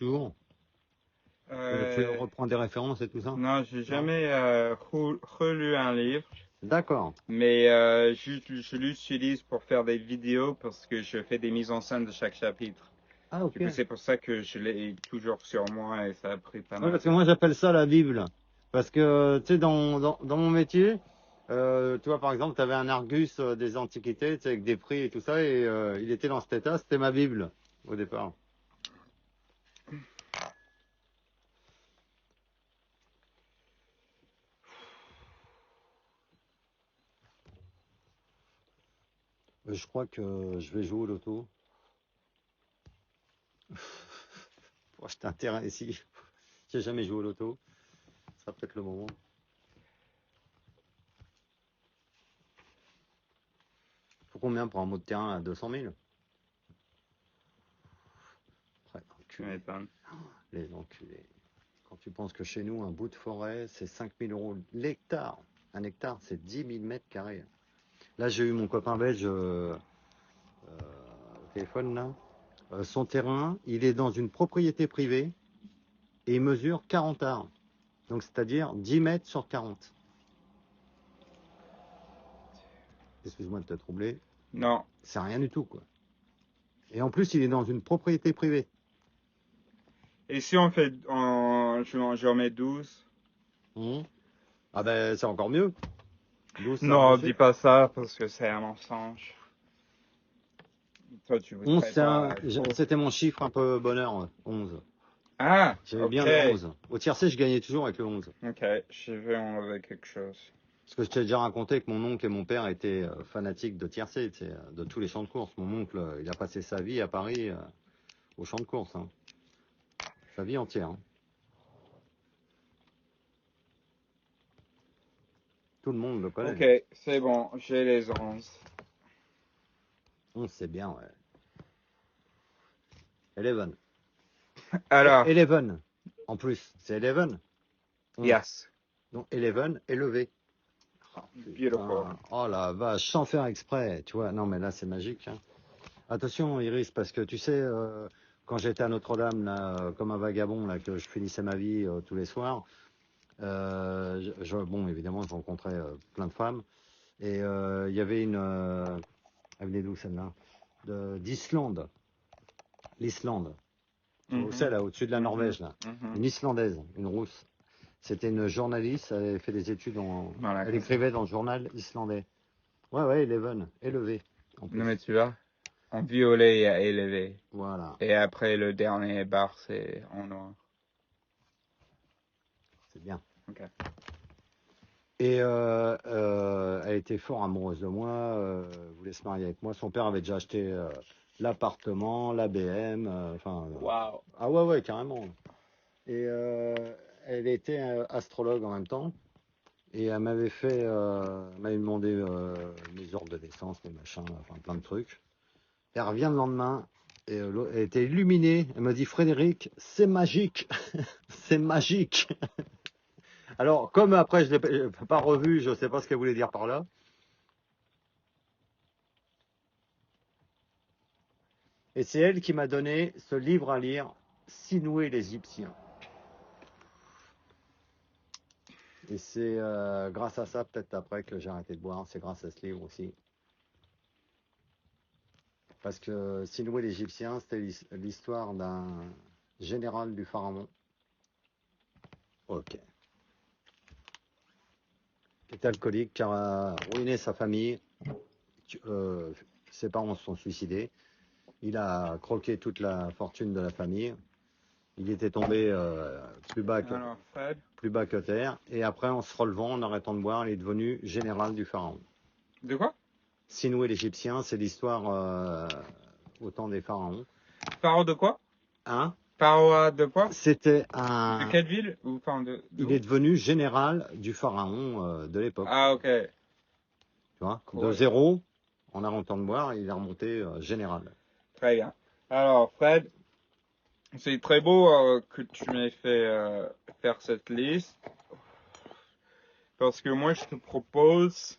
Toujours. Tu reprends des références et tout ça? Non, j'ai jamais relu un livre. D'accord. Mais je l'utilise pour faire des vidéos parce que je fais des mises en scène de chaque chapitre. Ah, ok. Du coup, c'est pour ça que je l'ai toujours sur moi et ça a pris pas Ouais, mal. parce que moi, j'appelle ça la Bible. Parce que, tu sais, dans mon métier, tu vois, par exemple, tu avais un Argus des Antiquités, tu sais, avec des prix et tout ça, et il était dans cet état, c'était ma Bible, au départ. Je crois que je vais jouer au loto. Pour acheter un terrain ici. J'ai jamais joué au loto. Ce sera peut-être le moment. Faut combien pour un mot de terrain à 200 000? Après, Tu m'étonnes. les enculés. Quand tu penses que chez nous, un bout de forêt, c'est 5 000 euros l'hectare. Un hectare, c'est 10 000 mètres carrés. Là, j'ai eu mon copain belge au téléphone, là. Son terrain, il est dans une propriété privée et il mesure 40 arts. Donc, c'est-à-dire 10 mètres sur 40. Excuse-moi de te troubler. Non. C'est rien du tout, quoi. Et en plus, il est dans une propriété privée. Et si on fait, j'en mets 12? Mmh. Ah ben, c'est encore mieux. 12, ça Non, marche. dis pas ça parce que c'est un mensonge. Toi, tu 11, voudrais pas. c'était mon chiffre un peu bonheur, 11. Ah, J'avais ok. bien le 11. Au tiercé, je gagnais toujours avec le 11. Ok, je vais enlever quelque chose. Parce que je t'ai déjà raconté que mon oncle et mon père étaient fanatiques de tiercé, de tous les champs de course. Mon oncle, il a passé sa vie à Paris au champ de course. Hein. Sa vie entière. Hein. Tout le monde le connaît. Ok, c'est bon, j'ai les 11. 11, c'est bien, ouais. 11. Alors, 11. En plus, c'est 11. 11. yes. Donc 11 élevé. Beautiful. Oh la vache, sans faire exprès, tu vois. Non, mais là, c'est magique. Hein. Attention, Iris, parce que tu sais, quand j'étais à Notre-Dame, là, comme un vagabond, là, que je finissais ma vie tous les soirs, bon, évidemment, je rencontrais plein de femmes. Et il y avait elle venait d'où celle-là? D'Islande. L'Islande. Tu vois où c'est, là, au-dessus de la Norvège, là. Une Islandaise, une rousse. C'était une journaliste, elle avait fait des études elle écrivait dans le journal islandais. Ouais, élevé, en plus. Non mais tu vois, en violet et élevé. Voilà, Et après le dernier bar c'est en noir. c'est bien. Ok. Et elle était fort amoureuse de moi, voulait se marier avec moi. Son père avait déjà acheté l'appartement, la BM, enfin. Wow. Ah ouais, carrément. Et elle était astrologue en même temps. Et elle m'avait demandé mes ordres de naissance, mes machins, enfin plein de trucs. Et elle revient le lendemain, et elle était illuminée. Elle me dit, Frédéric, c'est magique, c'est magique. Alors, comme après je l'ai pas revu, je ne sais pas ce qu'elle voulait dire par là. Et c'est elle qui m'a donné ce livre à lire, Sinoué l'Égyptien. Et c'est grâce à ça, peut-être après, que j'ai arrêté de boire. C'est grâce à ce livre aussi. Parce que Sinoué l'Égyptien, c'était l'histoire d'un général du pharaon. Ok. Qui était alcoolique, qui a ruiné sa famille. Ses parents se sont suicidés. Il a croqué toute la fortune de la famille. Il était tombé plus bas que terre. Et après, en se relevant, en arrêtant de boire, il est devenu général du pharaon. De quoi? Sinoué l'Égyptien, c'est l'histoire au temps des pharaons. Pharaon de quoi? Hein? Pharaon de quoi? C'était De quelle ville? Ou enfin il est devenu général du pharaon de l'époque. Ah ok. Tu vois? Cool. De zéro, en arrêtant de boire, il est remonté général. Très bien. Alors Fred, c'est très beau que tu m'aies fait faire cette liste. Parce que moi je te propose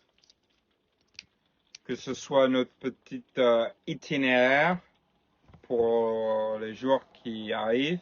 que ce soit notre petit itinéraire pour les jours qui arrivent.